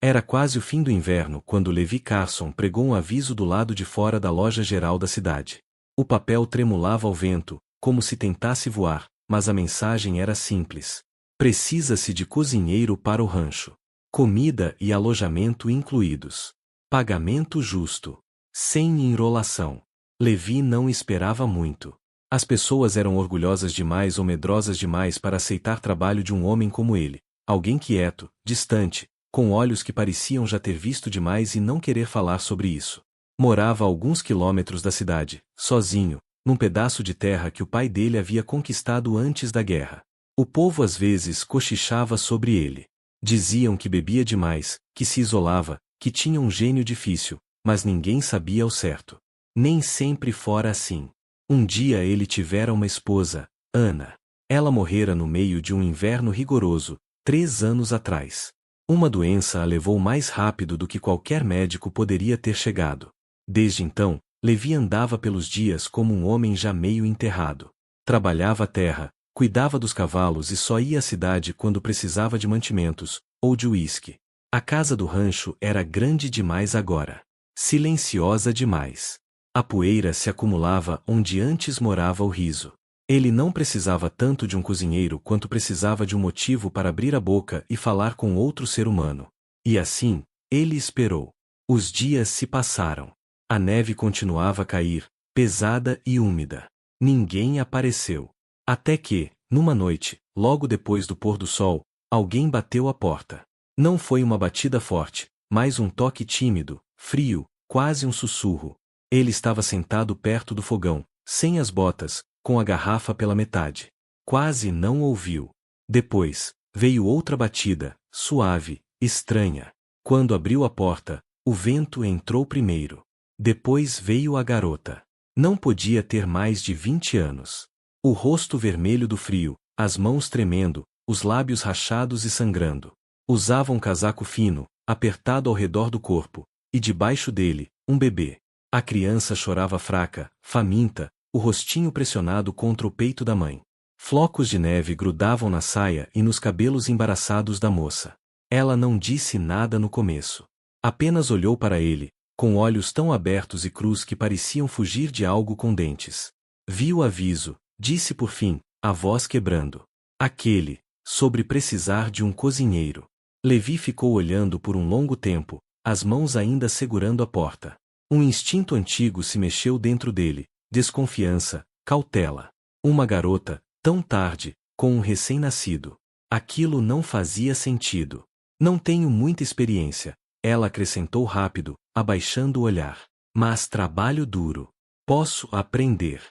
Era quase o fim do inverno quando Levi Carson pregou um aviso do lado de fora da loja geral da cidade. O papel tremulava ao vento, como se tentasse voar, mas a mensagem era simples. Precisa-se de cozinheiro para o rancho. Comida e alojamento incluídos. Pagamento justo. Sem enrolação. Levi não esperava muito. As pessoas eram orgulhosas demais ou medrosas demais para aceitar trabalho de um homem como ele. Alguém quieto, distante, com olhos que pareciam já ter visto demais e não querer falar sobre isso. Morava a alguns quilômetros da cidade, sozinho, num pedaço de terra que o pai dele havia conquistado antes da guerra. O povo às vezes cochichava sobre ele. Diziam que bebia demais, que se isolava, que tinha um gênio difícil, mas ninguém sabia ao certo. Nem sempre fora assim. Um dia ele tivera uma esposa, Ana. Ela morrera no meio de um inverno rigoroso, 3 anos atrás. Uma doença a levou mais rápido do que qualquer médico poderia ter chegado. Desde então, Levi andava pelos dias como um homem já meio enterrado. Trabalhava a terra, cuidava dos cavalos e só ia à cidade quando precisava de mantimentos, ou de uísque. A casa do rancho era grande demais agora. Silenciosa demais. A poeira se acumulava onde antes morava o riso. Ele não precisava tanto de um cozinheiro quanto precisava de um motivo para abrir a boca e falar com outro ser humano. E assim, ele esperou. Os dias se passaram. A neve continuava a cair, pesada e úmida. Ninguém apareceu. Até que, numa noite, logo depois do pôr do sol, alguém bateu à porta. Não foi uma batida forte, mas um toque tímido, frio, quase um sussurro. Ele estava sentado perto do fogão, sem as botas, com a garrafa pela metade. Quase não ouviu. Depois, veio outra batida, suave, estranha. Quando abriu a porta, o vento entrou primeiro. Depois veio a garota. Não podia ter mais de 20 anos. O rosto vermelho do frio, as mãos tremendo, os lábios rachados e sangrando. Usava um casaco fino, apertado ao redor do corpo, e debaixo dele, um bebê. A criança chorava fraca, faminta, o rostinho pressionado contra o peito da mãe. Flocos de neve grudavam na saia e nos cabelos embaraçados da moça. Ela não disse nada no começo. Apenas olhou para ele, com olhos tão abertos e crus que pareciam fugir de algo com dentes. Viu o aviso, disse por fim, a voz quebrando. Aquele, sobre precisar de um cozinheiro. Levi ficou olhando por um longo tempo, as mãos ainda segurando a porta. Um instinto antigo se mexeu dentro dele, desconfiança, cautela. Uma garota, tão tarde, com um recém-nascido. Aquilo não fazia sentido. Não tenho muita experiência, ela acrescentou rápido, abaixando o olhar. Mas trabalho duro. Posso aprender.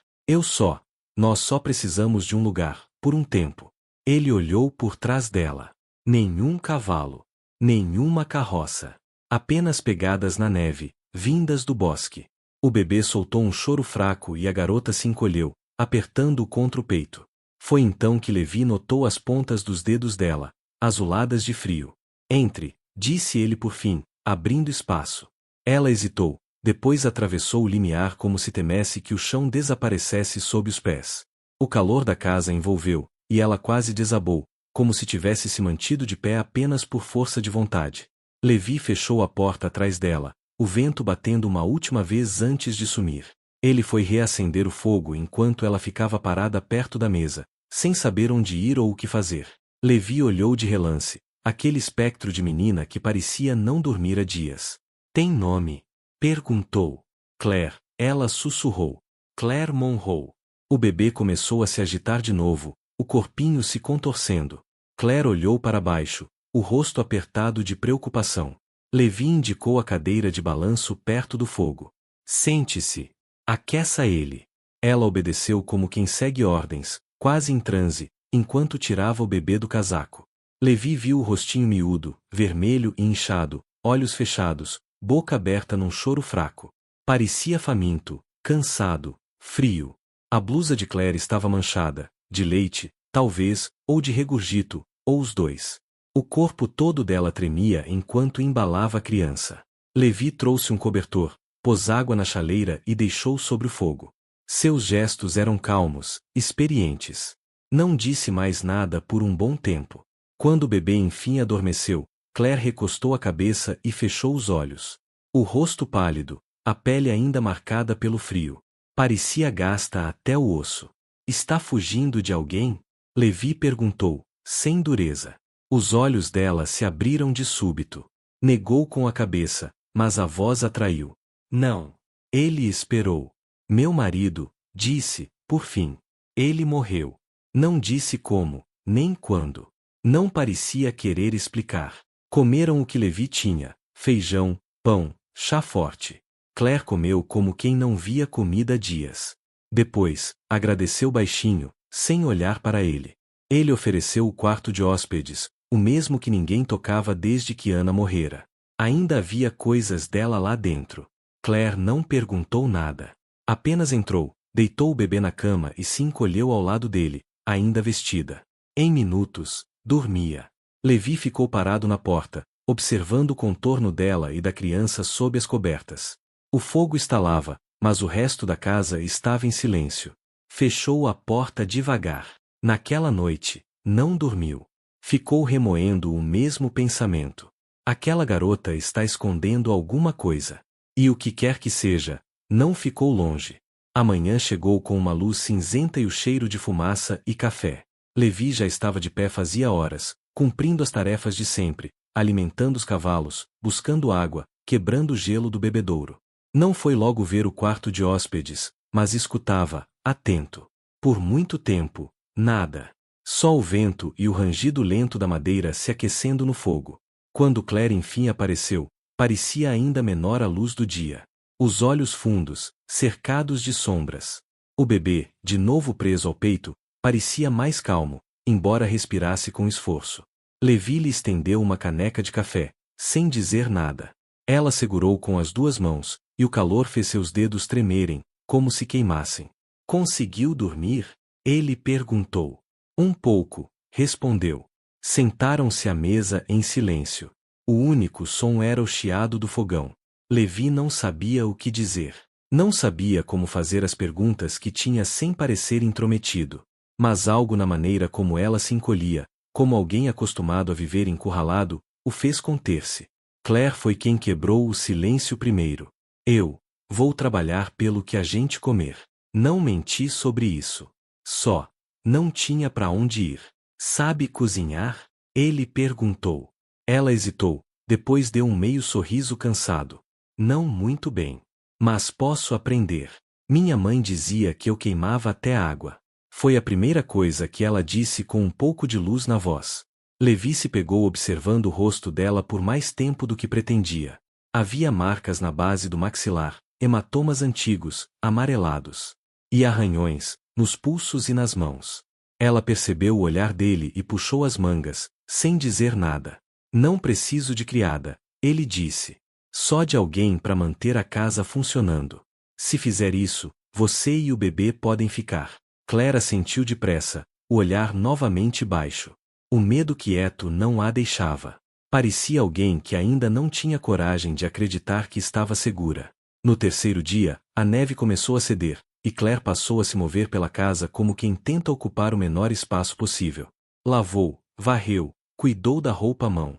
Nós só precisamos de um lugar, por um tempo. Ele olhou por trás dela. Nenhum cavalo. Nenhuma carroça. Apenas pegadas na neve, vindas do bosque. O bebê soltou um choro fraco e a garota se encolheu, apertando-o contra o peito. Foi então que Levi notou as pontas dos dedos dela, azuladas de frio. Entre, disse ele por fim, abrindo espaço. Ela hesitou, depois atravessou o limiar como se temesse que o chão desaparecesse sob os pés. O calor da casa envolveu, e ela quase desabou, como se tivesse se mantido de pé apenas por força de vontade. Levi fechou a porta atrás dela, o vento batendo uma última vez antes de sumir. Ele foi reacender o fogo enquanto ela ficava parada perto da mesa, sem saber onde ir ou o que fazer. Levi olhou de relance, aquele espectro de menina que parecia não dormir há dias. Tem nome? Perguntou. Claire, ela sussurrou. Claire Monroe. O bebê começou a se agitar de novo, o corpinho se contorcendo. Claire olhou para baixo, o rosto apertado de preocupação. Levi indicou a cadeira de balanço perto do fogo. Sente-se. Aqueça ele. Ela obedeceu como quem segue ordens, quase em transe, enquanto tirava o bebê do casaco. Levi viu o rostinho miúdo, vermelho e inchado, olhos fechados, boca aberta num choro fraco. Parecia faminto, cansado, frio. A blusa de Claire estava manchada, de leite, talvez, ou de regurgito, ou os dois. O corpo todo dela tremia enquanto embalava a criança. Levi trouxe um cobertor, pôs água na chaleira e deixou sobre o fogo. Seus gestos eram calmos, experientes. Não disse mais nada por um bom tempo. Quando o bebê enfim adormeceu, Claire recostou a cabeça e fechou os olhos. O rosto pálido, a pele ainda marcada pelo frio. Parecia gasta até o osso. Está fugindo de alguém? Levi perguntou, sem dureza. Os olhos dela se abriram de súbito. Negou com a cabeça, mas a voz atraiu. Não. Ele esperou. Meu marido, disse, por fim. Ele morreu. Não disse como, nem quando. Não parecia querer explicar. Comeram o que Levi tinha: feijão, pão, chá forte. Claire comeu como quem não via comida há dias. Depois, agradeceu baixinho, sem olhar para ele. Ele ofereceu o quarto de hóspedes, o mesmo que ninguém tocava desde que Ana morrera. Ainda havia coisas dela lá dentro. Claire não perguntou nada. Apenas entrou, deitou o bebê na cama e se encolheu ao lado dele, ainda vestida. Em minutos, dormia. Levi ficou parado na porta, observando o contorno dela e da criança sob as cobertas. O fogo estalava, mas o resto da casa estava em silêncio. Fechou a porta devagar. Naquela noite, não dormiu. Ficou remoendo o mesmo pensamento. Aquela garota está escondendo alguma coisa. E o que quer que seja, não ficou longe. Amanhã chegou com uma luz cinzenta e o cheiro de fumaça e café. Levi já estava de pé fazia horas, cumprindo as tarefas de sempre, alimentando os cavalos, buscando água, quebrando o gelo do bebedouro. Não foi logo ver o quarto de hóspedes, mas escutava, atento. Por muito tempo, nada. Só o vento e o rangido lento da madeira se aquecendo no fogo. Quando Claire enfim apareceu, parecia ainda menor a luz do dia. Os olhos fundos, cercados de sombras. O bebê, de novo preso ao peito, parecia mais calmo, embora respirasse com esforço. Levi lhe estendeu uma caneca de café, sem dizer nada. Ela segurou com as duas mãos, e o calor fez seus dedos tremerem, como se queimassem. Conseguiu dormir? Ele perguntou. Um pouco, respondeu. Sentaram-se à mesa em silêncio. O único som era o chiado do fogão. Levi não sabia o que dizer. Não sabia como fazer as perguntas que tinha sem parecer intrometido. Mas algo na maneira como ela se encolhia, como alguém acostumado a viver encurralado, o fez conter-se. Claire foi quem quebrou o silêncio primeiro. Eu vou trabalhar pelo que a gente comer. Não menti sobre isso. Só não tinha para onde ir. Sabe cozinhar? Ele perguntou. Ela hesitou, depois deu um meio sorriso cansado. Não muito bem. Mas posso aprender. Minha mãe dizia que eu queimava até água. Foi a primeira coisa que ela disse com um pouco de luz na voz. Levi se pegou observando o rosto dela por mais tempo do que pretendia. Havia marcas na base do maxilar, hematomas antigos, amarelados. E arranhões, nos pulsos e nas mãos. Ela percebeu o olhar dele e puxou as mangas, sem dizer nada. Não preciso de criada, ele disse. Só de alguém para manter a casa funcionando. Se fizer isso, você e o bebê podem ficar. Claire assentiu depressa, o olhar novamente baixo. O medo quieto não a deixava. Parecia alguém que ainda não tinha coragem de acreditar que estava segura. No terceiro dia, a neve começou a ceder, e Claire passou a se mover pela casa como quem tenta ocupar o menor espaço possível. Lavou, varreu, cuidou da roupa à mão.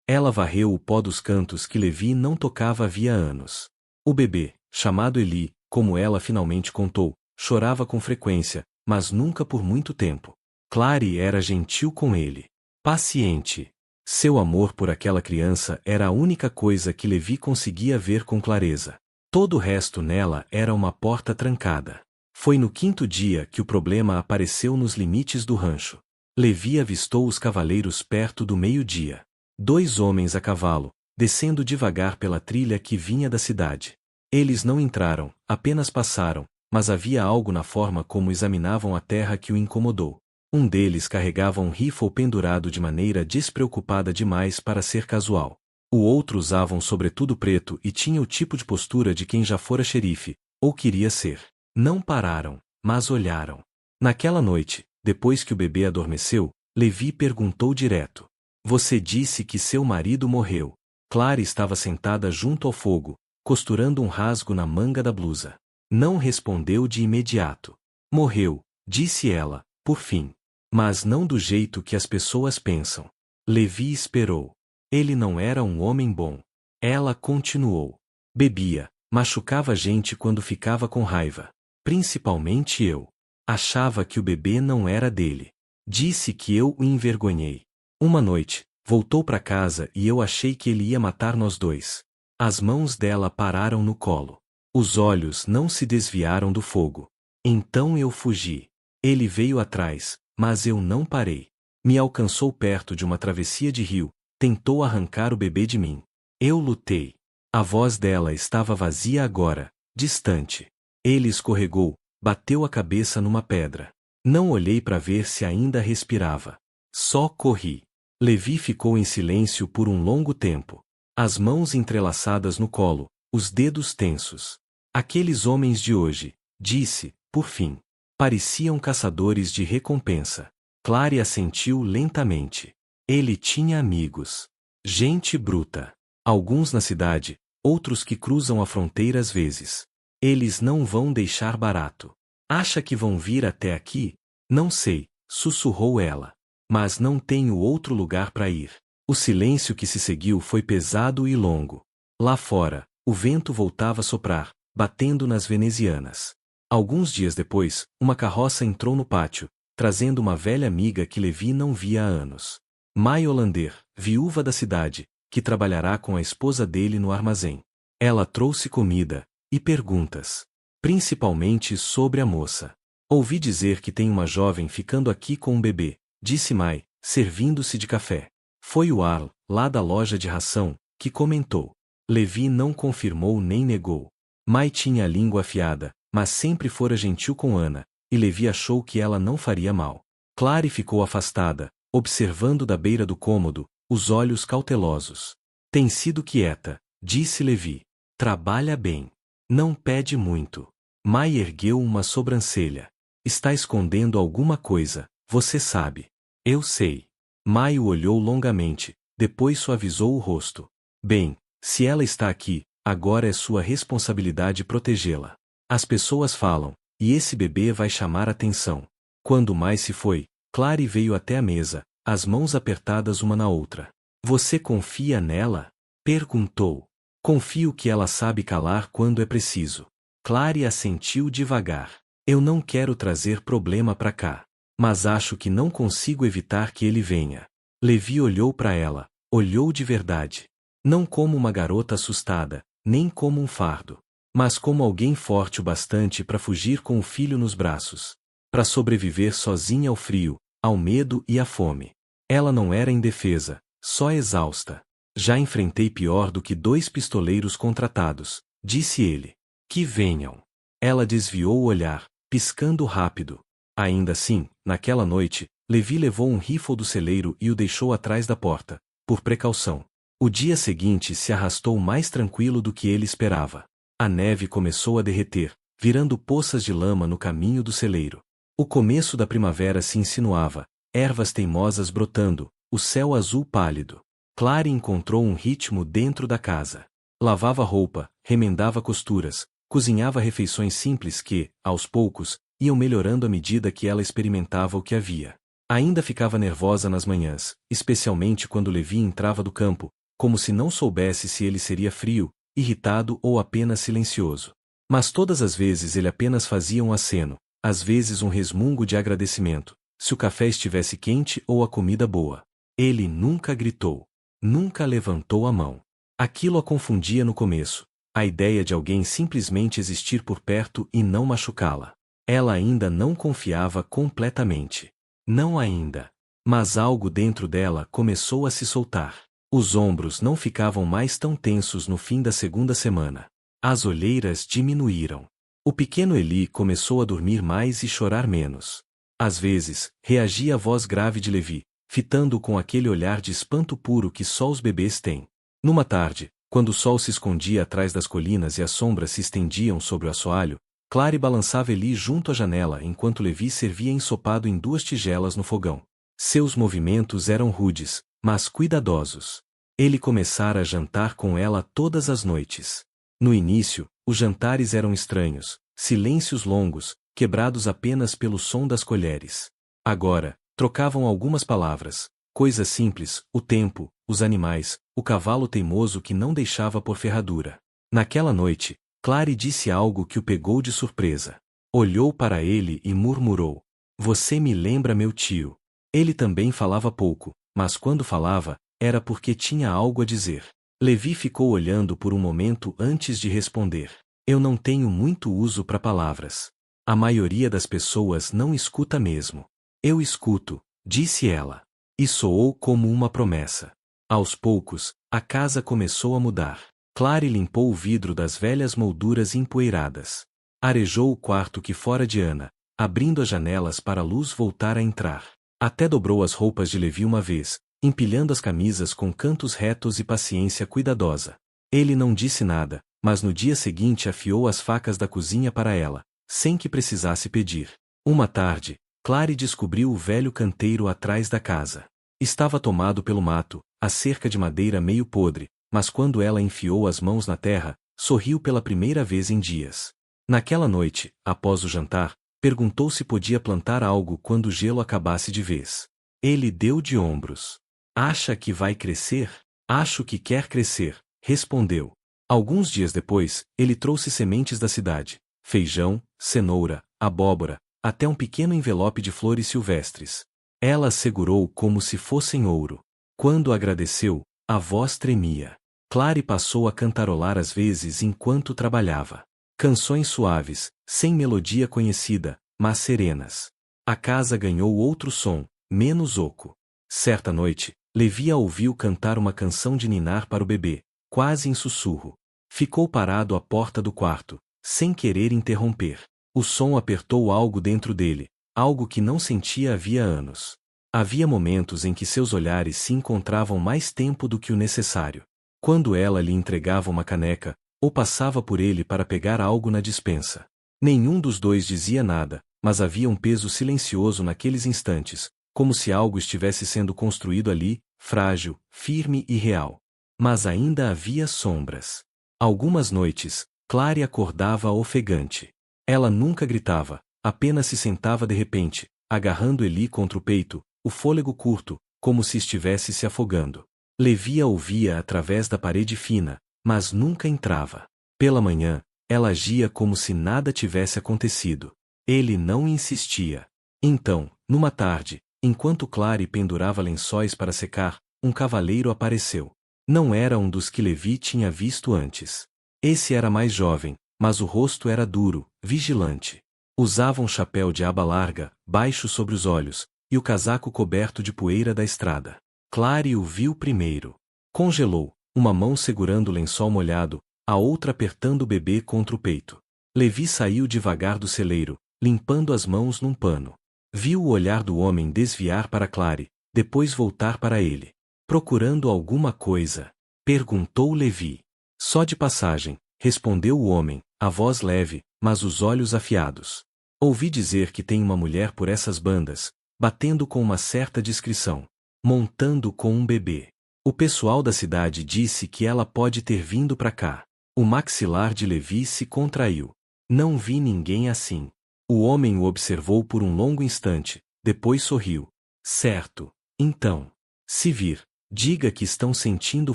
Ela varreu o pó dos cantos que Levi não tocava havia anos. O bebê, chamado Eli, como ela finalmente contou, chorava com frequência, mas nunca por muito tempo. Claire era gentil com ele. Paciente. Seu amor por aquela criança era a única coisa que Levi conseguia ver com clareza. Todo o resto nela era uma porta trancada. Foi no quinto dia que o problema apareceu nos limites do rancho. Levi avistou os cavaleiros perto do meio-dia. 2 homens a cavalo, descendo devagar pela trilha que vinha da cidade. Eles não entraram, apenas passaram, mas havia algo na forma como examinavam a terra que o incomodou. Um deles carregava um rifle pendurado de maneira despreocupada demais para ser casual. O outro usava um sobretudo preto e tinha o tipo de postura de quem já fora xerife, ou queria ser. Não pararam, mas olharam. Naquela noite, depois que o bebê adormeceu, Levi perguntou direto. Você disse que seu marido morreu. Claire estava sentada junto ao fogo, costurando um rasgo na manga da blusa. Não respondeu de imediato. Morreu, disse ela, por fim. Mas não do jeito que as pessoas pensam. Levi esperou. Ele não era um homem bom. Ela continuou. Bebia, machucava a gente quando ficava com raiva. Principalmente eu. Achava que o bebê não era dele. Disse que eu o envergonhei. Uma noite, voltou para casa e eu achei que ele ia matar nós dois. As mãos dela pararam no colo. Os olhos não se desviaram do fogo. Então eu fugi. Ele veio atrás, mas eu não parei. Me alcançou perto de uma travessia de rio, tentou arrancar o bebê de mim. Eu lutei. A voz dela estava vazia agora, distante. Ele escorregou, bateu a cabeça numa pedra. Não olhei para ver se ainda respirava. Só corri. Levi ficou em silêncio por um longo tempo. As mãos entrelaçadas no colo, os dedos tensos. Aqueles homens de hoje, disse, por fim. Pareciam caçadores de recompensa. Clary assentiu lentamente. Ele tinha amigos. Gente bruta. Alguns na cidade, outros que cruzam a fronteira às vezes. Eles não vão deixar barato. Acha que vão vir até aqui? Não sei, sussurrou ela. Mas não tenho outro lugar para ir. O silêncio que se seguiu foi pesado e longo. Lá fora, o vento voltava a soprar, batendo nas venezianas. Alguns dias depois, uma carroça entrou no pátio, trazendo uma velha amiga que Levi não via há anos. Mai Hollander, viúva da cidade, que trabalhará com a esposa dele no armazém. Ela trouxe comida e perguntas. Principalmente sobre a moça. Ouvi dizer que tem uma jovem ficando aqui com um bebê, disse Mai, servindo-se de café. Foi o Arl, lá da loja de ração, que comentou. Levi não confirmou nem negou. Mai tinha a língua afiada, mas sempre fora gentil com Ana, e Levi achou que ela não faria mal. Clary ficou afastada, observando da beira do cômodo, os olhos cautelosos. Tem sido quieta, disse Levi. Trabalha bem. Não pede muito. Mai ergueu uma sobrancelha. Está escondendo alguma coisa, você sabe. Eu sei. Mai o olhou longamente, depois suavizou o rosto. Bem, se ela está aqui, agora é sua responsabilidade protegê-la. As pessoas falam, e esse bebê vai chamar atenção. Quando Mai se foi, Clary veio até a mesa, as mãos apertadas uma na outra. Você confia nela? Perguntou. Confio que ela sabe calar quando é preciso. Clary assentiu devagar. Eu não quero trazer problema para cá. Mas acho que não consigo evitar que ele venha. Levi olhou para ela, olhou de verdade. Não como uma garota assustada, nem como um fardo. Mas como alguém forte o bastante para fugir com o filho nos braços. Para sobreviver sozinha ao frio, ao medo e à fome. Ela não era indefesa, só exausta. Já enfrentei pior do que 2 pistoleiros contratados, disse ele. Que venham. Ela desviou o olhar, piscando rápido. Ainda assim, naquela noite, Levi levou um rifle do celeiro e o deixou atrás da porta, por precaução. O dia seguinte se arrastou mais tranquilo do que ele esperava. A neve começou a derreter, virando poças de lama no caminho do celeiro. O começo da primavera se insinuava, ervas teimosas brotando, o céu azul pálido. Clary encontrou um ritmo dentro da casa. Lavava roupa, remendava costuras, cozinhava refeições simples que, aos poucos, iam melhorando à medida que ela experimentava o que havia. Ainda ficava nervosa nas manhãs, especialmente quando Levi entrava do campo, como se não soubesse se ele seria frio, irritado ou apenas silencioso. Mas todas as vezes ele apenas fazia um aceno, às vezes um resmungo de agradecimento, se o café estivesse quente ou a comida boa. Ele nunca gritou. Nunca levantou a mão. Aquilo a confundia no começo, a ideia de alguém simplesmente existir por perto e não machucá-la. Ela ainda não confiava completamente. Não ainda. Mas algo dentro dela começou a se soltar. Os ombros não ficavam mais tão tensos no fim da segunda semana. As olheiras diminuíram. O pequeno Eli começou a dormir mais e chorar menos. Às vezes, reagia à voz grave de Levi, fitando-o com aquele olhar de espanto puro que só os bebês têm. Numa tarde, quando o sol se escondia atrás das colinas e as sombras se estendiam sobre o assoalho, Clary balançava Eli junto à janela enquanto Levi servia ensopado em 2 tigelas no fogão. Seus movimentos eram rudes, mas cuidadosos. Ele começara a jantar com ela todas as noites. No início, os jantares eram estranhos, silêncios longos, quebrados apenas pelo som das colheres. Agora, trocavam algumas palavras, coisas simples, o tempo, os animais, o cavalo teimoso que não deixava por ferradura. Naquela noite, Clary disse algo que o pegou de surpresa. Olhou para ele e murmurou: "Você me lembra meu tio." Ele também falava pouco, mas quando falava, era porque tinha algo a dizer. Levi ficou olhando por um momento antes de responder. "Eu não tenho muito uso para palavras. A maioria das pessoas não escuta mesmo." "Eu escuto", disse ela. E soou como uma promessa. Aos poucos, a casa começou a mudar. Clary limpou o vidro das velhas molduras empoeiradas. Arejou o quarto que fora de Ana, abrindo as janelas para a luz voltar a entrar. Até dobrou as roupas de Levi uma vez, empilhando as camisas com cantos retos e paciência cuidadosa. Ele não disse nada, mas no dia seguinte afiou as facas da cozinha para ela, sem que precisasse pedir. Uma tarde, Clary descobriu o velho canteiro atrás da casa. Estava tomado pelo mato, a cerca de madeira meio podre, mas quando ela enfiou as mãos na terra, sorriu pela primeira vez em dias. Naquela noite, após o jantar, perguntou se podia plantar algo quando o gelo acabasse de vez. Ele deu de ombros. "Acha que vai crescer?" "Acho que quer crescer", respondeu. Alguns dias depois, ele trouxe sementes da cidade: feijão, cenoura, abóbora, até um pequeno envelope de flores silvestres. Ela as segurou como se fossem ouro. Quando agradeceu, a voz tremia. Clary passou a cantarolar às vezes enquanto trabalhava. Canções suaves, sem melodia conhecida, mas serenas. A casa ganhou outro som, menos oco. Certa noite, Levi a ouviu cantar uma canção de ninar para o bebê, quase em sussurro. Ficou parado à porta do quarto, sem querer interromper. O som apertou algo dentro dele, algo que não sentia havia anos. Havia momentos em que seus olhares se encontravam mais tempo do que o necessário. Quando ela lhe entregava uma caneca, ou passava por ele para pegar algo na despensa. Nenhum dos dois dizia nada, mas havia um peso silencioso naqueles instantes, como se algo estivesse sendo construído ali, frágil, firme e real. Mas ainda havia sombras. Algumas noites, Clary acordava ofegante. Ela nunca gritava, apenas se sentava de repente, agarrando Eli contra o peito, o fôlego curto, como se estivesse se afogando. Levi a ouvia através da parede fina, mas nunca entrava. Pela manhã, ela agia como se nada tivesse acontecido. Ele não insistia. Então, numa tarde, enquanto Clary pendurava lençóis para secar, um cavaleiro apareceu. Não era um dos que Levi tinha visto antes. Esse era mais jovem, mas o rosto era duro, vigilante. Usava um chapéu de aba larga, baixo sobre os olhos, e o casaco coberto de poeira da estrada. Clary o viu primeiro. Congelou, uma mão segurando o lençol molhado, a outra apertando o bebê contra o peito. Levi saiu devagar do celeiro, limpando as mãos num pano. Viu o olhar do homem desviar para Clary, depois voltar para ele. "Procurando alguma coisa?" perguntou Levi. "Só de passagem", respondeu o homem, a voz leve, mas os olhos afiados. "Ouvi dizer que tem uma mulher por essas bandas, batendo com uma certa discrição, montando com um bebê. O pessoal da cidade disse que ela pode ter vindo para cá." O maxilar de Levi se contraiu. "Não vi ninguém assim." O homem o observou por um longo instante, depois sorriu. "Certo. Então, se vir, diga que estão sentindo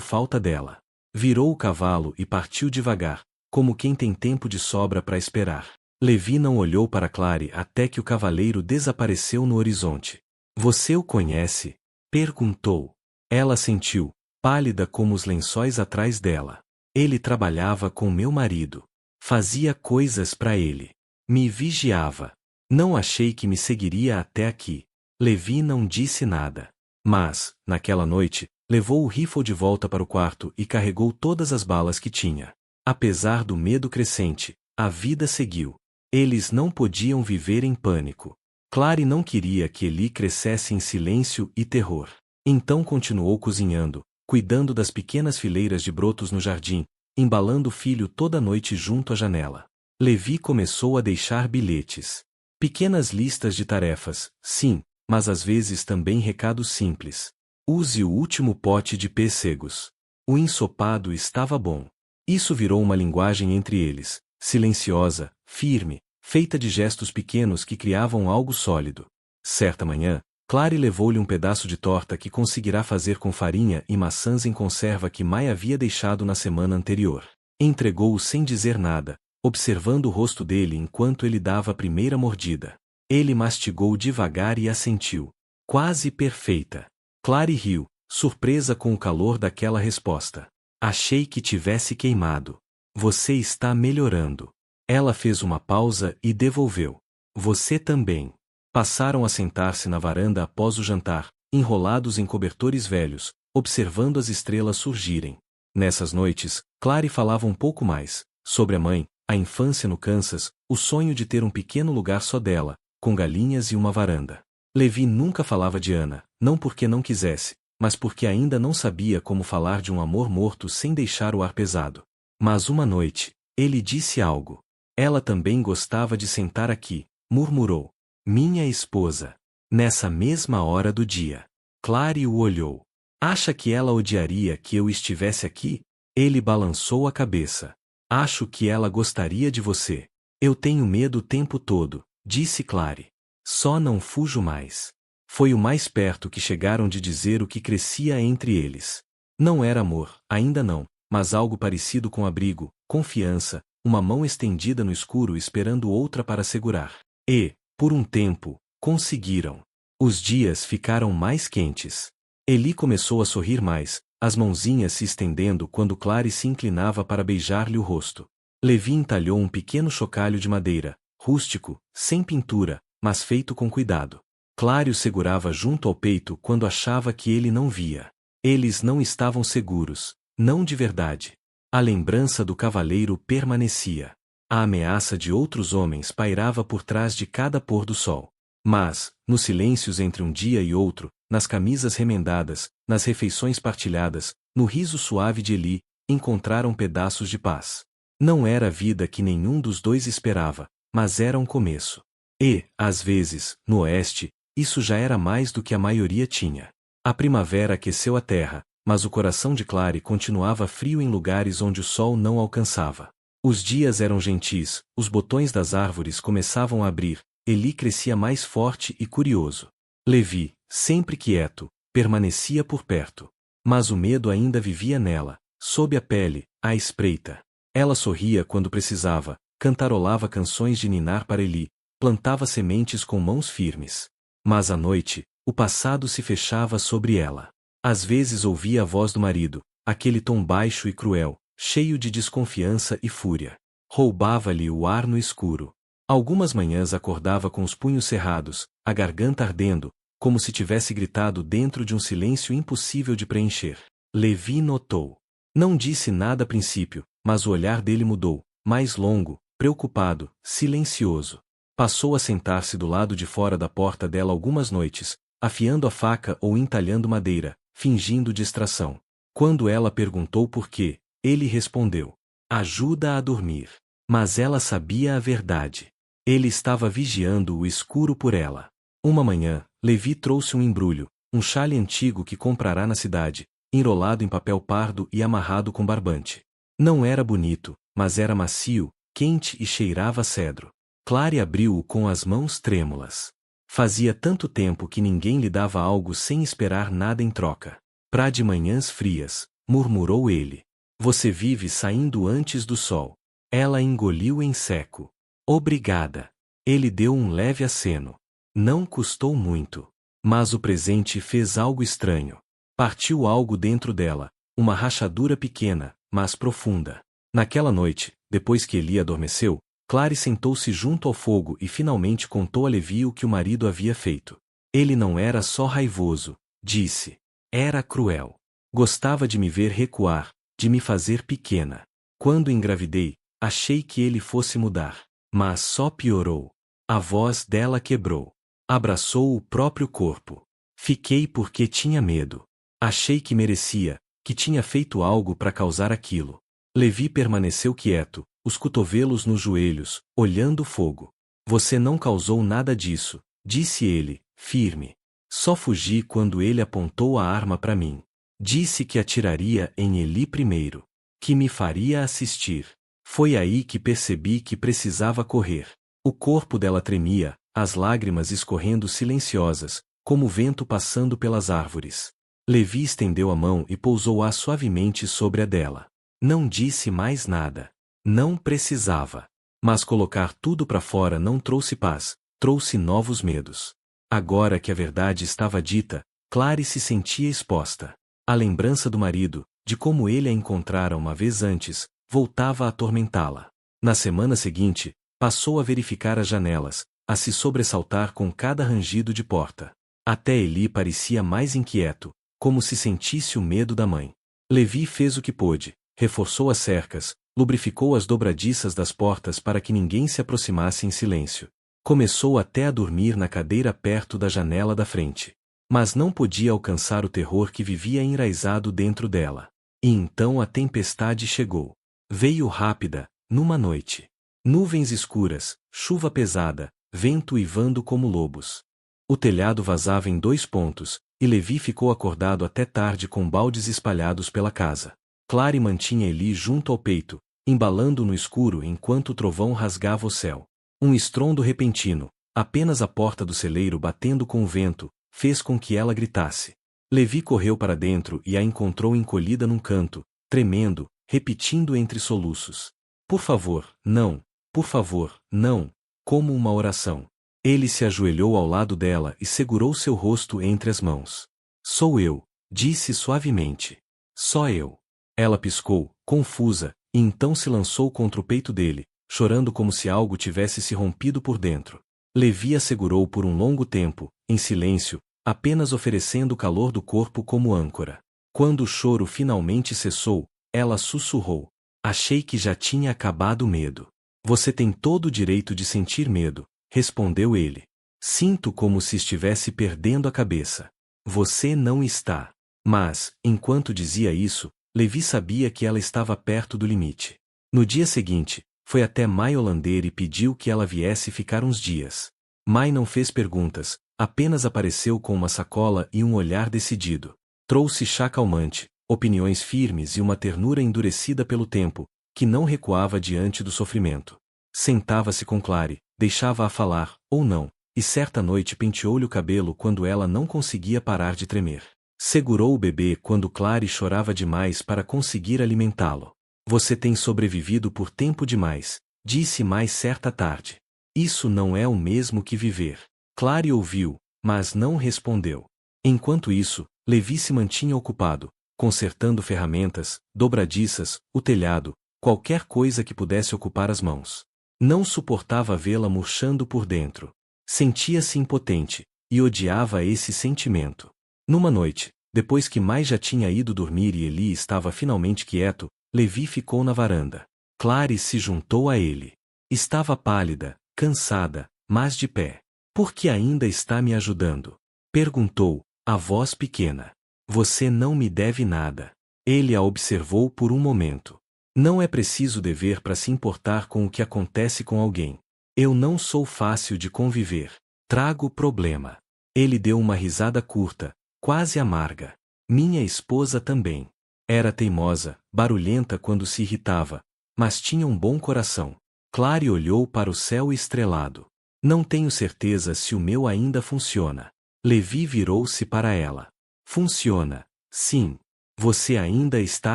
falta dela." Virou o cavalo e partiu devagar, como quem tem tempo de sobra para esperar. Levi não olhou para Clary até que o cavaleiro desapareceu no horizonte. "Você o conhece?" perguntou. Ela sentiu, pálida como os lençóis atrás dela. "Ele trabalhava com meu marido. Fazia coisas para ele. Me vigiava. Não achei que me seguiria até aqui." Levi não disse nada. Mas, naquela noite, levou o rifle de volta para o quarto e carregou todas as balas que tinha. Apesar do medo crescente, a vida seguiu. Eles não podiam viver em pânico. Clary não queria que Eli crescesse em silêncio e terror. Então continuou cozinhando, cuidando das pequenas fileiras de brotos no jardim, embalando o filho toda noite junto à janela. Levi começou a deixar bilhetes. Pequenas listas de tarefas, sim, mas às vezes também recados simples. "Use o último pote de pêssegos. O ensopado estava bom." Isso virou uma linguagem entre eles, silenciosa, firme, feita de gestos pequenos que criavam algo sólido. Certa manhã, Clary levou-lhe um pedaço de torta que conseguirá fazer com farinha e maçãs em conserva que Mai havia deixado na semana anterior. Entregou-o sem dizer nada, observando o rosto dele enquanto ele dava a primeira mordida. Ele mastigou devagar e assentiu. Quase perfeita. Clary riu, surpresa com o calor daquela resposta. Achei que tivesse queimado. Você está melhorando. Ela fez uma pausa e devolveu. Você também. Passaram a sentar-se na varanda após o jantar, enrolados em cobertores velhos, observando as estrelas surgirem. Nessas noites, Clary falava um pouco mais, sobre a mãe, a infância no Kansas, o sonho de ter um pequeno lugar só dela, com galinhas e uma varanda. Levi nunca falava de Ana, não porque não quisesse, mas porque ainda não sabia como falar de um amor morto sem deixar o ar pesado. Mas uma noite, ele disse algo. Ela também gostava de sentar aqui, murmurou. Minha esposa. Nessa mesma hora do dia. Clary o olhou. Acha que ela odiaria que eu estivesse aqui? Ele balançou a cabeça. Acho que ela gostaria de você. Eu tenho medo o tempo todo, disse Clary. Só não fujo mais. Foi o mais perto que chegaram de dizer o que crescia entre eles. Não era amor, ainda não, mas algo parecido com abrigo, confiança, uma mão estendida no escuro esperando outra para segurar. E, por um tempo, conseguiram. Os dias ficaram mais quentes. Eli começou a sorrir mais, as mãozinhas se estendendo quando Clary se inclinava para beijar-lhe o rosto. Levi entalhou um pequeno chocalho de madeira, rústico, sem pintura, mas feito com cuidado. Clary o segurava junto ao peito quando achava que ele não via. Eles não estavam seguros, não de verdade. A lembrança do cavaleiro permanecia. A ameaça de outros homens pairava por trás de cada pôr do sol. Mas, nos silêncios entre um dia e outro, nas camisas remendadas, nas refeições partilhadas, no riso suave de Eli, encontraram pedaços de paz. Não era a vida que nenhum dos dois esperava, mas era um começo. E, às vezes, no oeste, isso já era mais do que a maioria tinha. A primavera aqueceu a terra, mas o coração de Clary continuava frio em lugares onde o sol não alcançava. Os dias eram gentis, os botões das árvores começavam a abrir, Eli crescia mais forte e curioso. Levi, sempre quieto, permanecia por perto. Mas o medo ainda vivia nela, sob a pele, à espreita. Ela sorria quando precisava, cantarolava canções de ninar para Eli, plantava sementes com mãos firmes. Mas à noite, o passado se fechava sobre ela. Às vezes ouvia a voz do marido, aquele tom baixo e cruel, cheio de desconfiança e fúria. Roubava-lhe o ar no escuro. Algumas manhãs acordava com os punhos cerrados, a garganta ardendo, como se tivesse gritado dentro de um silêncio impossível de preencher. Levi notou. Não disse nada a princípio, mas o olhar dele mudou, mais longo, preocupado, silencioso. Passou a sentar-se do lado de fora da porta dela algumas noites, afiando a faca ou entalhando madeira, fingindo distração. Quando ela perguntou por quê, ele respondeu: ajuda a dormir. Mas ela sabia a verdade. Ele estava vigiando o escuro por ela. Uma manhã, Levi trouxe um embrulho, um xale antigo que comprará na cidade, enrolado em papel pardo e amarrado com barbante. Não era bonito, mas era macio, quente e cheirava a cedro. Clary abriu-o com as mãos trêmulas. Fazia tanto tempo que ninguém lhe dava algo sem esperar nada em troca. Pra de manhãs frias, murmurou ele. Você vive saindo antes do sol. Ela engoliu em seco. Obrigada. Ele deu um leve aceno. Não custou muito. Mas o presente fez algo estranho. Partiu algo dentro dela, uma rachadura pequena, mas profunda. Naquela noite, depois que Eli adormeceu, Clary sentou-se junto ao fogo e finalmente contou a Levi o que o marido havia feito. Ele não era só raivoso, disse. Era cruel. Gostava de me ver recuar, de me fazer pequena. Quando engravidei, achei que ele fosse mudar. Mas só piorou. A voz dela quebrou. Abraçou o próprio corpo. Fiquei porque tinha medo. Achei que merecia, que tinha feito algo para causar aquilo. Levi permaneceu quieto, os cotovelos nos joelhos, olhando o fogo. Você não causou nada disso, disse ele, firme. Só fugi quando ele apontou a arma para mim. Disse que atiraria em Eli primeiro. Que me faria assistir. Foi aí que percebi que precisava correr. O corpo dela tremia, as lágrimas escorrendo silenciosas, como o vento passando pelas árvores. Levi estendeu a mão e pousou-a suavemente sobre a dela. Não disse mais nada. Não precisava. Mas colocar tudo para fora não trouxe paz, trouxe novos medos. Agora que a verdade estava dita, Clary se sentia exposta. A lembrança do marido, de como ele a encontrara uma vez antes, voltava a atormentá-la. Na semana seguinte, passou a verificar as janelas, a se sobressaltar com cada rangido de porta. Até Eli parecia mais inquieto, como se sentisse o medo da mãe. Levi fez o que pôde, reforçou as cercas, lubrificou as dobradiças das portas para que ninguém se aproximasse em silêncio. Começou até a dormir na cadeira perto da janela da frente. Mas não podia alcançar o terror que vivia enraizado dentro dela. E então a tempestade chegou. Veio rápida, numa noite. Nuvens escuras, chuva pesada, vento uivando como lobos. O telhado vazava em 2 pontos, e Levi ficou acordado até tarde com baldes espalhados pela casa. Clary mantinha Eli junto ao peito, embalando no escuro enquanto o trovão rasgava o céu. Um estrondo repentino, apenas a porta do celeiro batendo com o vento, fez com que ela gritasse. Levi correu para dentro e a encontrou encolhida num canto, tremendo, repetindo entre soluços. Por favor, não. Por favor, não. Como uma oração. Ele se ajoelhou ao lado dela e segurou seu rosto entre as mãos. Sou eu, disse suavemente. Só eu. Ela piscou, confusa, e então se lançou contra o peito dele, chorando como se algo tivesse se rompido por dentro. Levi a segurou por um longo tempo, em silêncio, apenas oferecendo o calor do corpo como âncora. Quando o choro finalmente cessou, ela sussurrou. Achei que já tinha acabado o medo. Você tem todo o direito de sentir medo, respondeu ele. Sinto como se estivesse perdendo a cabeça. Você não está. Mas, enquanto dizia isso, Levi sabia que ela estava perto do limite. No dia seguinte, foi até Mai Hollander e pediu que ela viesse ficar uns dias. Mai não fez perguntas, apenas apareceu com uma sacola e um olhar decidido. Trouxe chá calmante, opiniões firmes e uma ternura endurecida pelo tempo, que não recuava diante do sofrimento. Sentava-se com Clary, deixava-a falar, ou não, e certa noite penteou-lhe o cabelo quando ela não conseguia parar de tremer. Segurou o bebê quando Clary chorava demais para conseguir alimentá-lo. Você tem sobrevivido por tempo demais, disse mais certa tarde. Isso não é o mesmo que viver. Clary ouviu, mas não respondeu. Enquanto isso, Levi se mantinha ocupado, consertando ferramentas, dobradiças, o telhado, qualquer coisa que pudesse ocupar as mãos. Não suportava vê-la murchando por dentro. Sentia-se impotente, e odiava esse sentimento. Numa noite, depois que Mai já tinha ido dormir e Eli estava finalmente quieto, Levi ficou na varanda. Clary se juntou a ele. Estava pálida, cansada, mas de pé. Por que ainda está me ajudando? Perguntou, a voz pequena. Você não me deve nada. Ele a observou por um momento. Não é preciso dever para se importar com o que acontece com alguém. Eu não sou fácil de conviver. Trago problema. Ele deu uma risada curta, quase amarga. Minha esposa também. Era teimosa, barulhenta quando se irritava, mas tinha um bom coração. Clary olhou para o céu estrelado. Não tenho certeza se o meu ainda funciona. Levi virou-se para ela. Funciona, sim. Você ainda está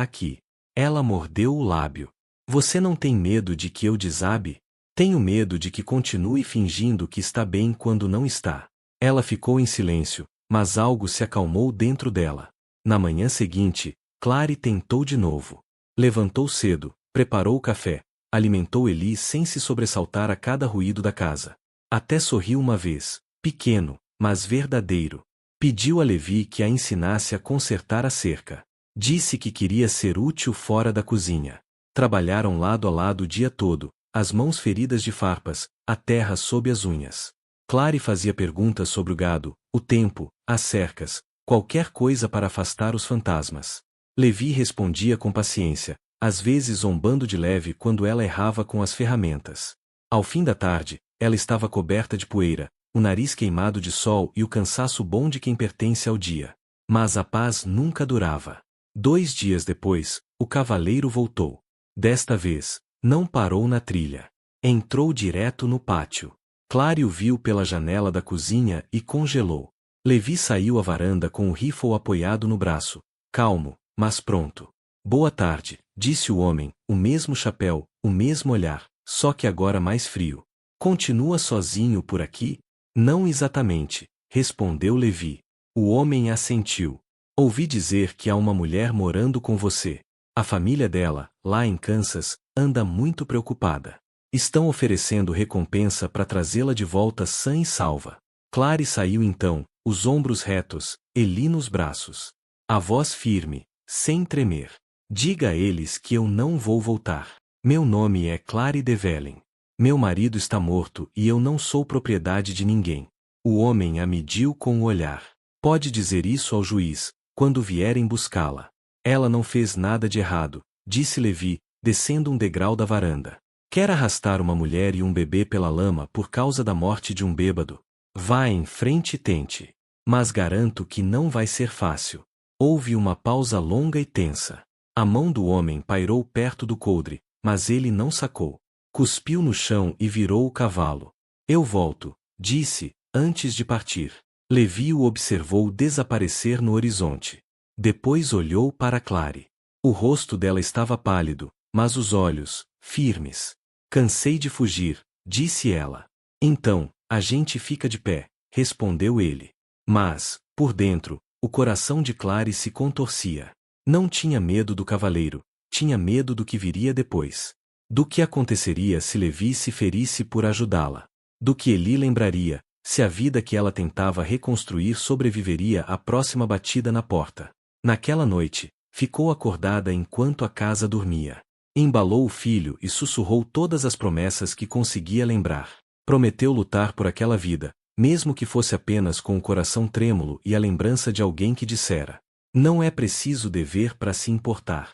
aqui. Ela mordeu o lábio. Você não tem medo de que eu desabe? Tenho medo de que continue fingindo que está bem quando não está. Ela ficou em silêncio, mas algo se acalmou dentro dela. Na manhã seguinte, Clary tentou de novo. Levantou cedo, preparou o café, alimentou Eli sem se sobressaltar a cada ruído da casa. Até sorriu uma vez, pequeno, mas verdadeiro. Pediu a Levi que a ensinasse a consertar a cerca. Disse que queria ser útil fora da cozinha. Trabalharam lado a lado o dia todo, as mãos feridas de farpas, a terra sob as unhas. Clary fazia perguntas sobre o gado, o tempo, as cercas, qualquer coisa para afastar os fantasmas. Levi respondia com paciência, às vezes zombando de leve quando ela errava com as ferramentas. Ao fim da tarde, ela estava coberta de poeira, o nariz queimado de sol e o cansaço bom de quem pertence ao dia. Mas a paz nunca durava. 2 dias depois, o cavaleiro voltou. Desta vez, não parou na trilha. Entrou direto no pátio. Clary o viu pela janela da cozinha e congelou. Levi saiu à varanda com o rifle apoiado no braço, calmo, mas pronto. Boa tarde, disse o homem, o mesmo chapéu, o mesmo olhar, só que agora mais frio. Continua sozinho por aqui? Não exatamente, respondeu Levi. O homem assentiu. Ouvi dizer que há uma mulher morando com você. A família dela, lá em Kansas, anda muito preocupada. Estão oferecendo recompensa para trazê-la de volta sã e salva. Clary saiu então, os ombros retos, Eli nos braços. A voz firme, sem tremer. Diga a eles que eu não vou voltar. Meu nome é Clary Devellen. Meu marido está morto e eu não sou propriedade de ninguém. O homem a mediu com o olhar. Pode dizer isso ao juiz, quando vierem buscá-la. Ela não fez nada de errado, disse Levi, descendo um degrau da varanda. Quer arrastar uma mulher e um bebê pela lama por causa da morte de um bêbado? Vá em frente e tente. Mas garanto que não vai ser fácil. Houve uma pausa longa e tensa. A mão do homem pairou perto do coldre, mas ele não sacou. Cuspiu no chão e virou o cavalo. Eu volto, disse, antes de partir. Levi o observou desaparecer no horizonte. Depois olhou para Clary. O rosto dela estava pálido, mas os olhos, firmes. Cansei de fugir, disse ela. Então, a gente fica de pé, respondeu ele. Mas, por dentro, o coração de Clary se contorcia. Não tinha medo do cavaleiro, tinha medo do que viria depois. Do que aconteceria se Levi se ferisse por ajudá-la. Do que Eli lembraria, se a vida que ela tentava reconstruir sobreviveria à próxima batida na porta. Naquela noite, ficou acordada enquanto a casa dormia. Embalou o filho e sussurrou todas as promessas que conseguia lembrar. Prometeu lutar por aquela vida, mesmo que fosse apenas com o coração trêmulo e a lembrança de alguém que dissera: não é preciso dever para se importar.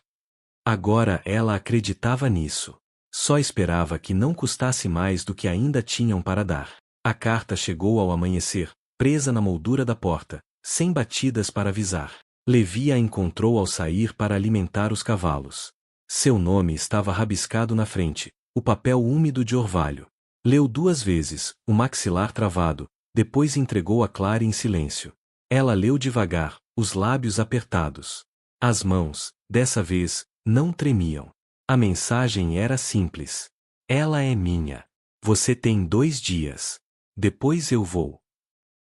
Agora ela acreditava nisso. Só esperava que não custasse mais do que ainda tinham para dar. A carta chegou ao amanhecer, presa na moldura da porta, sem batidas para avisar. Levi a encontrou ao sair para alimentar os cavalos. Seu nome estava rabiscado na frente, o papel úmido de orvalho. Leu 2 vezes, o maxilar travado, depois entregou a Clary em silêncio. Ela leu devagar, os lábios apertados. As mãos, dessa vez, não tremiam. A mensagem era simples. Ela é minha. Você tem 2 dias. Depois eu vou.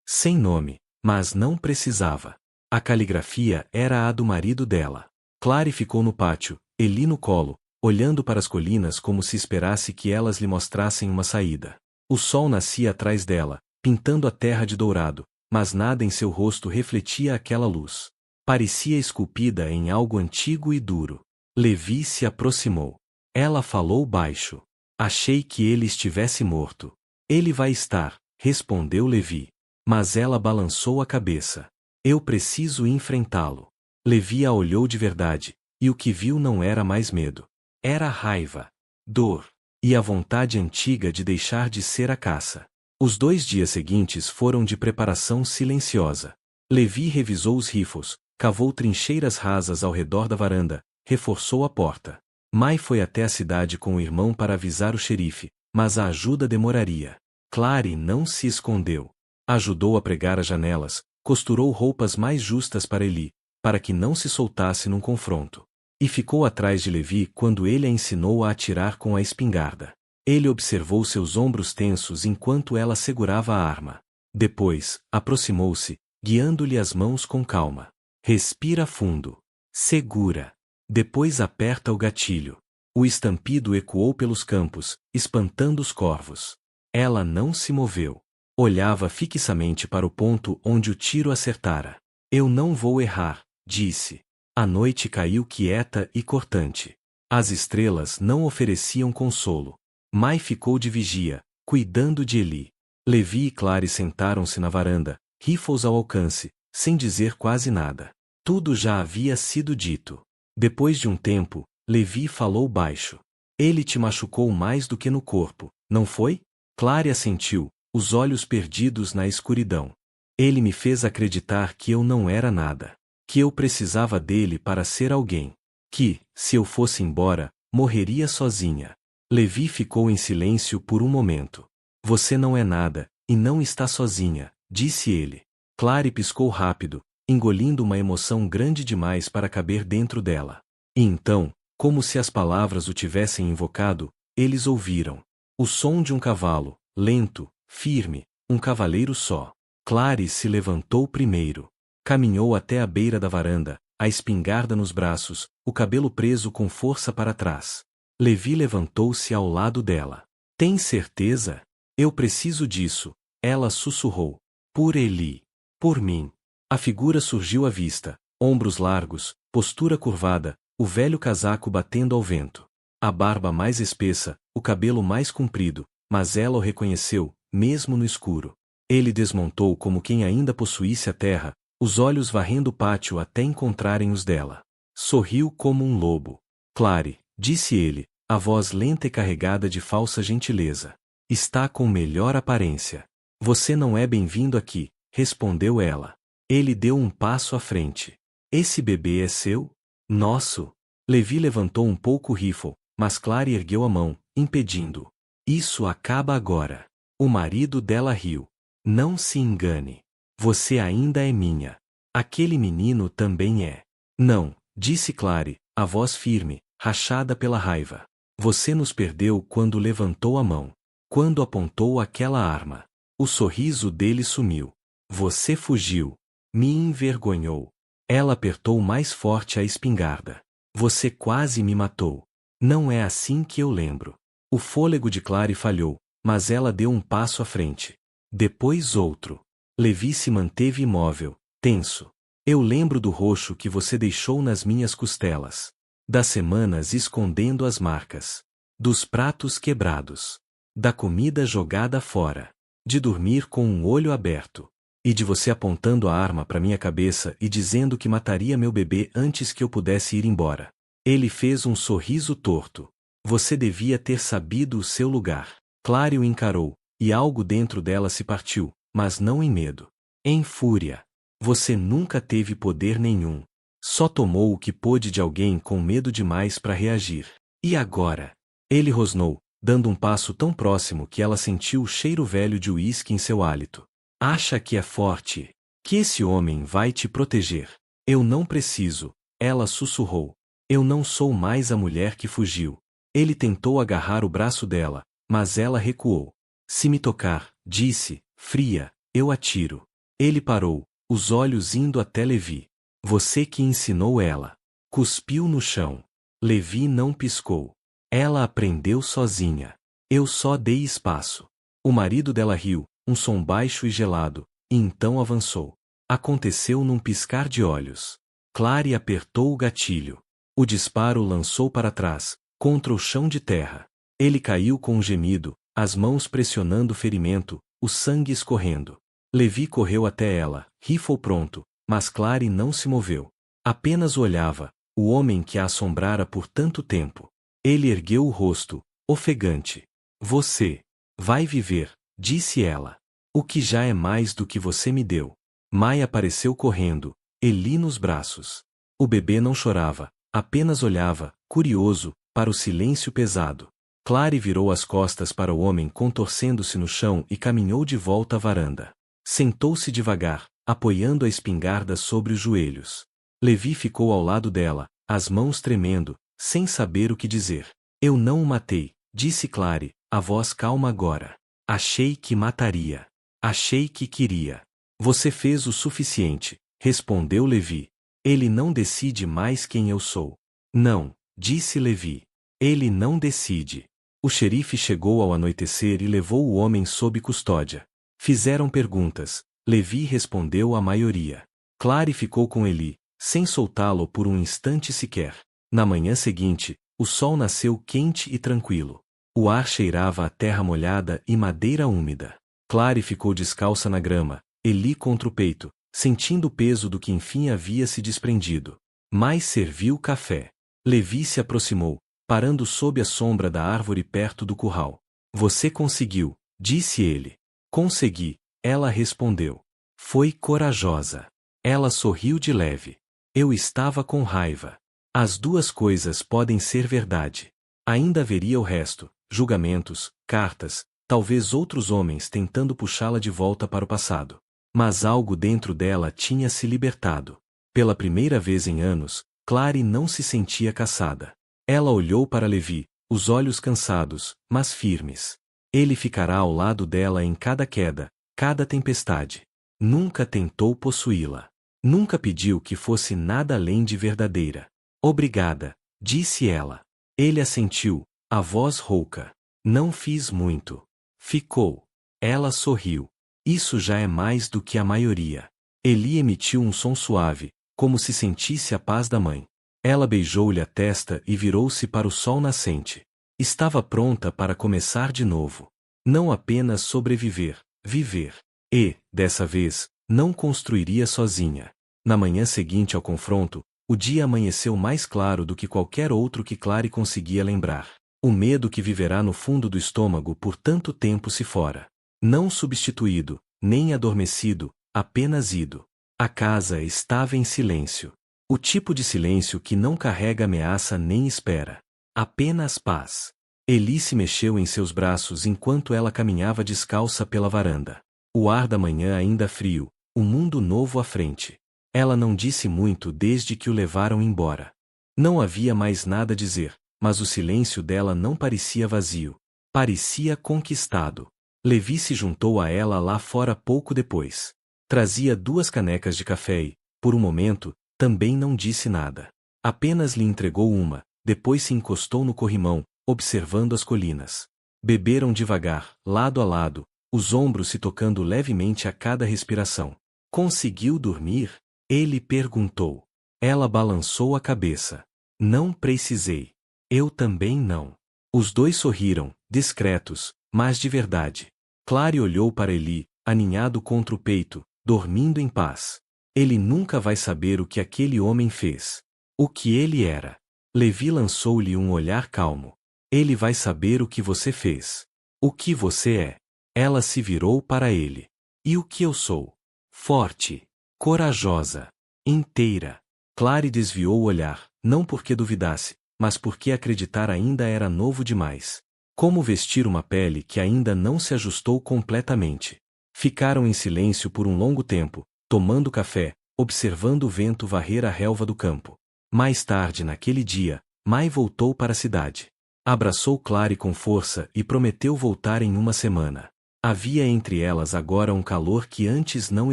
Sem nome, mas não precisava. A caligrafia era a do marido dela. Clary ficou no pátio, Eli no colo, olhando para as colinas como se esperasse que elas lhe mostrassem uma saída. O sol nascia atrás dela, pintando a terra de dourado, mas nada em seu rosto refletia aquela luz. Parecia esculpida em algo antigo e duro. Levi se aproximou. Ela falou baixo. Achei que ele estivesse morto. Ele vai estar, respondeu Levi. Mas ela balançou a cabeça. Eu preciso enfrentá-lo. Levi a olhou de verdade, e o que viu não era mais medo. Era raiva, dor, e a vontade antiga de deixar de ser a caça. Os 2 dias seguintes foram de preparação silenciosa. Levi revisou os rifles, cavou trincheiras rasas ao redor da varanda, reforçou a porta. Mai foi até a cidade com o irmão para avisar o xerife, mas a ajuda demoraria. Clary não se escondeu. Ajudou a pregar as janelas, costurou roupas mais justas para Eli, para que não se soltasse num confronto. E ficou atrás de Levi quando ele a ensinou a atirar com a espingarda. Ele observou seus ombros tensos enquanto ela segurava a arma. Depois, aproximou-se, guiando-lhe as mãos com calma. Respira fundo. Segura. Depois aperta o gatilho. O estampido ecoou pelos campos, espantando os corvos. Ela não se moveu. Olhava fixamente para o ponto onde o tiro acertara. Eu não vou errar, disse. A noite caiu quieta e cortante. As estrelas não ofereciam consolo. Mai ficou de vigia, cuidando de Eli. Levi e Clary sentaram-se na varanda, rifles ao alcance, sem dizer quase nada. Tudo já havia sido dito. Depois de um tempo, Levi falou baixo. Ele te machucou mais do que no corpo, não foi? Clary assentiu, os olhos perdidos na escuridão. Ele me fez acreditar que eu não era nada. Que eu precisava dele para ser alguém. Que, se eu fosse embora, morreria sozinha. Levi ficou em silêncio por um momento. Você não é nada, e não está sozinha, disse ele. Clary piscou rápido, engolindo uma emoção grande demais para caber dentro dela. E então, como se as palavras o tivessem invocado, eles ouviram o som de um cavalo, lento, firme, um cavaleiro só. Clary se levantou primeiro. Caminhou até a beira da varanda, a espingarda nos braços, o cabelo preso com força para trás. Levi levantou-se ao lado dela. Tem certeza? Eu preciso disso, ela sussurrou. Por Eli. Por mim. A figura surgiu à vista, ombros largos, postura curvada, o velho casaco batendo ao vento. A barba mais espessa, o cabelo mais comprido, mas ela o reconheceu, mesmo no escuro. Ele desmontou como quem ainda possuísse a terra, os olhos varrendo o pátio até encontrarem os dela. Sorriu como um lobo. Clary, disse ele, a voz lenta e carregada de falsa gentileza. Está com melhor aparência. Você não é bem-vindo aqui, respondeu ela. Ele deu um passo à frente. Esse bebê é seu? Nosso. Levi levantou um pouco o rifle, mas Clary ergueu a mão, impedindo. Isso acaba agora. O marido dela riu. Não se engane. Você ainda é minha. Aquele menino também é. Não, disse Clary, a voz firme, rachada pela raiva. Você nos perdeu quando levantou a mão. Quando apontou aquela arma. O sorriso dele sumiu. Você fugiu. Me envergonhou. Ela apertou mais forte a espingarda. Você quase me matou. Não é assim que eu lembro. O fôlego de Clary falhou, mas ela deu um passo à frente. Depois outro. Levi se manteve imóvel, tenso. Eu lembro do roxo que você deixou nas minhas costelas. Das semanas escondendo as marcas. Dos pratos quebrados. Da comida jogada fora. De dormir com um olho aberto. E de você apontando a arma para minha cabeça e dizendo que mataria meu bebê antes que eu pudesse ir embora. Ele fez um sorriso torto. Você devia ter sabido o seu lugar. Clary o encarou, e algo dentro dela se partiu, mas não em medo. Em fúria. Você nunca teve poder nenhum. Só tomou o que pôde de alguém com medo demais para reagir. E agora? Ele rosnou, dando um passo tão próximo que ela sentiu o cheiro velho de uísque em seu hálito. Acha que é forte? Que esse homem vai te proteger? Eu não preciso, ela sussurrou. Eu não sou mais a mulher que fugiu. Ele tentou agarrar o braço dela, mas ela recuou. Se me tocar, disse, fria, eu atiro. Ele parou, os olhos indo até Levi. Você que ensinou ela. Cuspiu no chão. Levi não piscou. Ela aprendeu sozinha. Eu só dei espaço. O marido dela riu, um som baixo e gelado, e então avançou. Aconteceu num piscar de olhos. Clary apertou o gatilho. O disparo lançou para trás, contra o chão de terra. Ele caiu com um gemido, as mãos pressionando o ferimento, o sangue escorrendo. Levi correu até ela, rifle pronto, mas Clary não se moveu. Apenas olhava, o homem que a assombrara por tanto tempo. Ele ergueu o rosto, ofegante. Você vai viver, disse ela. O que já é mais do que você me deu. Mai apareceu correndo, Eli nos braços. O bebê não chorava, apenas olhava, curioso, para o silêncio pesado. Clary virou as costas para o homem contorcendo-se no chão e caminhou de volta à varanda. Sentou-se devagar, apoiando a espingarda sobre os joelhos. Levi ficou ao lado dela, as mãos tremendo, sem saber o que dizer. Eu não o matei, disse Clary, a voz calma agora. Achei que mataria. Achei que queria. Você fez o suficiente, respondeu Levi. Ele não decide mais quem eu sou. Não, disse Levi. Ele não decide. O xerife chegou ao anoitecer e levou o homem sob custódia. Fizeram perguntas. Levi respondeu a maioria. Clary ficou com Eli, sem soltá-lo por um instante sequer. Na manhã seguinte, o sol nasceu quente e tranquilo. O ar cheirava a terra molhada e madeira úmida. Clary ficou descalça na grama, Eli contra o peito, sentindo o peso do que enfim havia se desprendido. Mai serviu café. Levi se aproximou, parando sob a sombra da árvore perto do curral. Você conseguiu, disse ele. Consegui, ela respondeu. Foi corajosa. Ela sorriu de leve. Eu estava com raiva. As duas coisas podem ser verdade. Ainda haveria o resto. Julgamentos, cartas, talvez outros homens tentando puxá-la de volta para o passado. Mas algo dentro dela tinha se libertado. Pela primeira vez em anos, Clary não se sentia caçada. Ela olhou para Levi, os olhos cansados, mas firmes. Ele ficará ao lado dela em cada queda, cada tempestade. Nunca tentou possuí-la. Nunca pediu que fosse nada além de verdadeira. Obrigada, disse ela. Ele assentiu, a voz rouca. Não fiz muito. Ficou. Ela sorriu. Isso já é mais do que a maioria. Eli emitiu um som suave, como se sentisse a paz da mãe. Ela beijou-lhe a testa e virou-se para o sol nascente. Estava pronta para começar de novo. Não apenas sobreviver, viver. E, dessa vez, não construiria sozinha. Na manhã seguinte ao confronto, o dia amanheceu mais claro do que qualquer outro que Clary conseguia lembrar. O medo que viverá no fundo do estômago por tanto tempo se fora. Não substituído, nem adormecido, apenas ido. A casa estava em silêncio. O tipo de silêncio que não carrega ameaça nem espera. Apenas paz. Eli se mexeu em seus braços enquanto ela caminhava descalça pela varanda. O ar da manhã ainda frio, um mundo novo à frente. Ela não disse muito desde que o levaram embora. Não havia mais nada a dizer, mas o silêncio dela não parecia vazio. Parecia conquistado. Levi se juntou a ela lá fora pouco depois. Trazia 2 canecas de café e, por um momento, também não disse nada. Apenas lhe entregou uma, depois se encostou no corrimão, observando as colinas. Beberam devagar, lado a lado, os ombros se tocando levemente a cada respiração. Conseguiu dormir? Ele perguntou. Ela balançou a cabeça. Não precisei. Eu também não. Os dois sorriram, discretos, mas de verdade. Clary olhou para Eli, aninhado contra o peito, dormindo em paz. Ele nunca vai saber o que aquele homem fez. O que ele era. Levi lançou-lhe um olhar calmo. Ele vai saber o que você fez. O que você é. Ela se virou para ele. E o que eu sou? Forte. Corajosa. Inteira. Clary desviou o olhar, não porque duvidasse, mas porque acreditar ainda era novo demais. Como vestir uma pele que ainda não se ajustou completamente. Ficaram em silêncio por um longo tempo, tomando café, observando o vento varrer a relva do campo. Mais tarde naquele dia, Mai voltou para a cidade. Abraçou Clary com força e prometeu voltar em uma semana. Havia entre elas agora um calor que antes não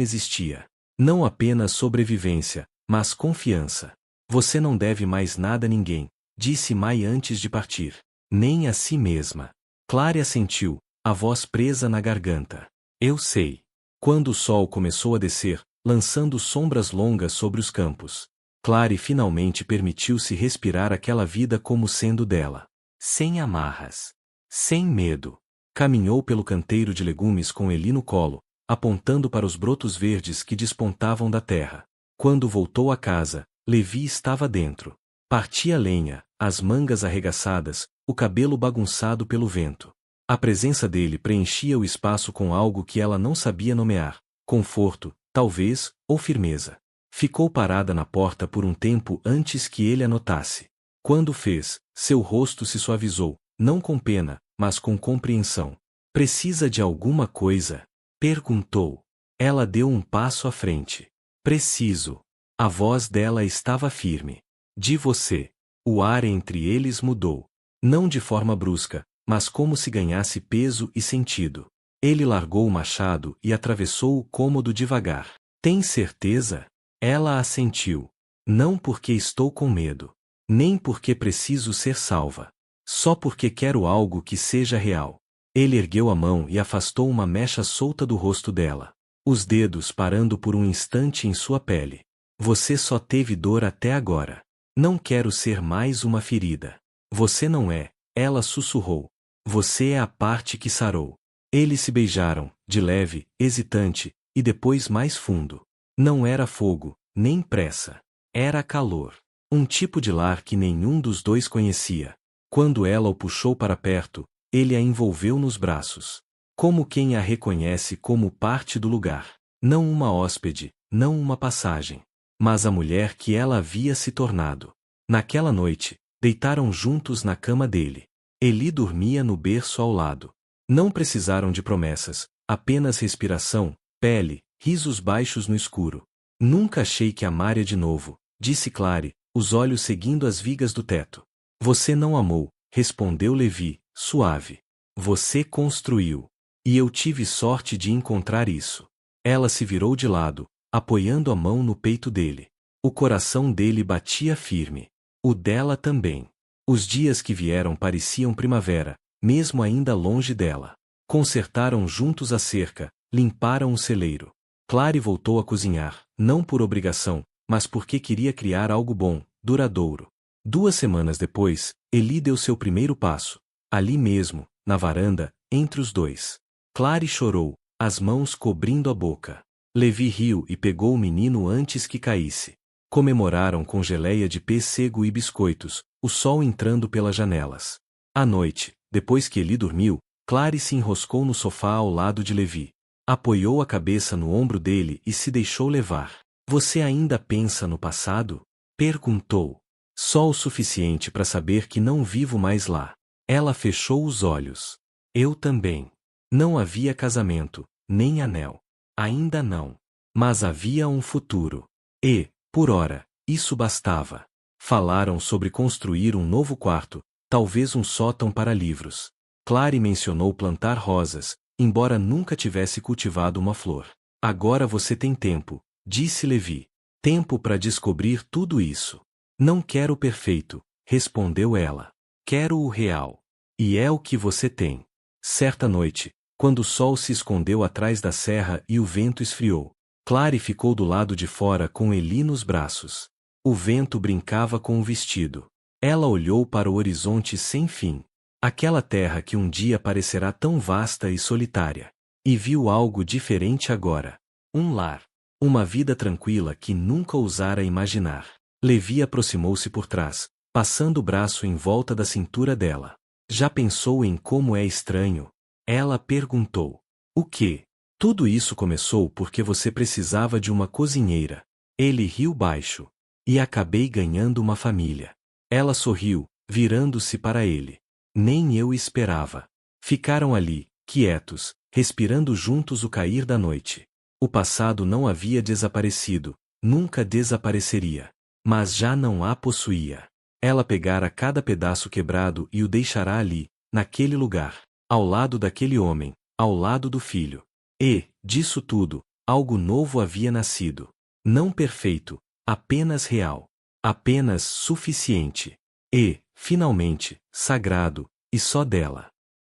existia. Não apenas sobrevivência, mas confiança. Você não deve mais nada a ninguém, disse Mai antes de partir. Nem a si mesma. Clary assentiu, a voz presa na garganta. Eu sei. Quando o sol começou a descer, lançando sombras longas sobre os campos, Clary finalmente permitiu-se respirar aquela vida como sendo dela. Sem amarras. Sem medo. Caminhou pelo canteiro de legumes com Eli no colo, apontando para os brotos verdes que despontavam da terra. Quando voltou a casa, Levi estava dentro. Partia lenha, as mangas arregaçadas, o cabelo bagunçado pelo vento. A presença dele preenchia o espaço com algo que ela não sabia nomear: conforto, talvez, ou firmeza. Ficou parada na porta por um tempo antes que ele a notasse. Quando fez, seu rosto se suavizou, não com pena, mas com compreensão. Precisa de alguma coisa? Perguntou. Ela deu um passo à frente. Preciso. A voz dela estava firme. De você. O ar entre eles mudou. Não de forma brusca, mas como se ganhasse peso e sentido. Ele largou o machado e atravessou o cômodo devagar. Tem certeza? Ela assentiu. Não porque estou com medo. Nem porque preciso ser salva. Só porque quero algo que seja real. Ele ergueu a mão e afastou uma mecha solta do rosto dela. Os dedos parando por um instante em sua pele. Você só teve dor até agora. Não quero ser mais uma ferida. Você não é, ela sussurrou. Você é a parte que sarou. Eles se beijaram, de leve, hesitante, e depois mais fundo. Não era fogo, nem pressa. Era calor. Um tipo de lar que nenhum dos dois conhecia. Quando ela o puxou para perto, ele a envolveu nos braços. Como quem a reconhece como parte do lugar. Não uma hóspede, não uma passagem. Mas a mulher que ela havia se tornado. Naquela noite, deitaram juntos na cama dele. Eli dormia no berço ao lado. Não precisaram de promessas, apenas respiração, pele, risos baixos no escuro. Nunca achei que amaria de novo, disse Clary, os olhos seguindo as vigas do teto. Você não amou, respondeu Levi, suave. Você construiu. E eu tive sorte de encontrar isso. Ela se virou de lado, apoiando a mão no peito dele. O coração dele batia firme. O dela também. Os dias que vieram pareciam primavera, mesmo ainda longe dela. Consertaram juntos a cerca, limparam o celeiro. Clary voltou a cozinhar, não por obrigação, mas porque queria criar algo bom, duradouro. 2 semanas depois, Eli deu seu primeiro passo. Ali mesmo, na varanda, entre os dois. Clary chorou, as mãos cobrindo a boca. Levi riu e pegou o menino antes que caísse. Comemoraram com geleia de pêssego e biscoitos, o sol entrando pelas janelas. À noite, depois que Eli dormiu, Clary se enroscou no sofá ao lado de Levi. Apoiou a cabeça no ombro dele e se deixou levar. Você ainda pensa no passado? Perguntou. Só o suficiente para saber que não vivo mais lá. Ela fechou os olhos. Eu também. Não havia casamento, nem anel. Ainda não. Mas havia um futuro. E, por ora, isso bastava. Falaram sobre construir um novo quarto, talvez um sótão para livros. Clary mencionou plantar rosas, embora nunca tivesse cultivado uma flor. Agora você tem tempo, disse Levi. Tempo para descobrir tudo isso. Não quero o perfeito, respondeu ela. Quero o real. E é o que você tem. Certa noite, quando o sol se escondeu atrás da serra e o vento esfriou, Clary ficou do lado de fora com Eli nos braços. O vento brincava com o vestido. Ela olhou para o horizonte sem fim. Aquela terra que um dia parecerá tão vasta e solitária. E viu algo diferente agora. Um lar. Uma vida tranquila que nunca ousara imaginar. Levi aproximou-se por trás, passando o braço em volta da cintura dela. Já pensou em como é estranho? Ela perguntou. O quê? Tudo isso começou porque você precisava de uma cozinheira. Ele riu baixo. E acabei ganhando uma família. Ela sorriu, virando-se para ele. Nem eu esperava. Ficaram ali, quietos, respirando juntos o cair da noite. O passado não havia desaparecido, nunca desapareceria. Mas já não a possuía. Ela pegara cada pedaço quebrado e o deixará ali, naquele lugar, ao lado daquele homem, ao lado do filho. E, disso tudo, algo novo havia nascido. Não perfeito, apenas real. Apenas suficiente. E, finalmente, sagrado, e só dela.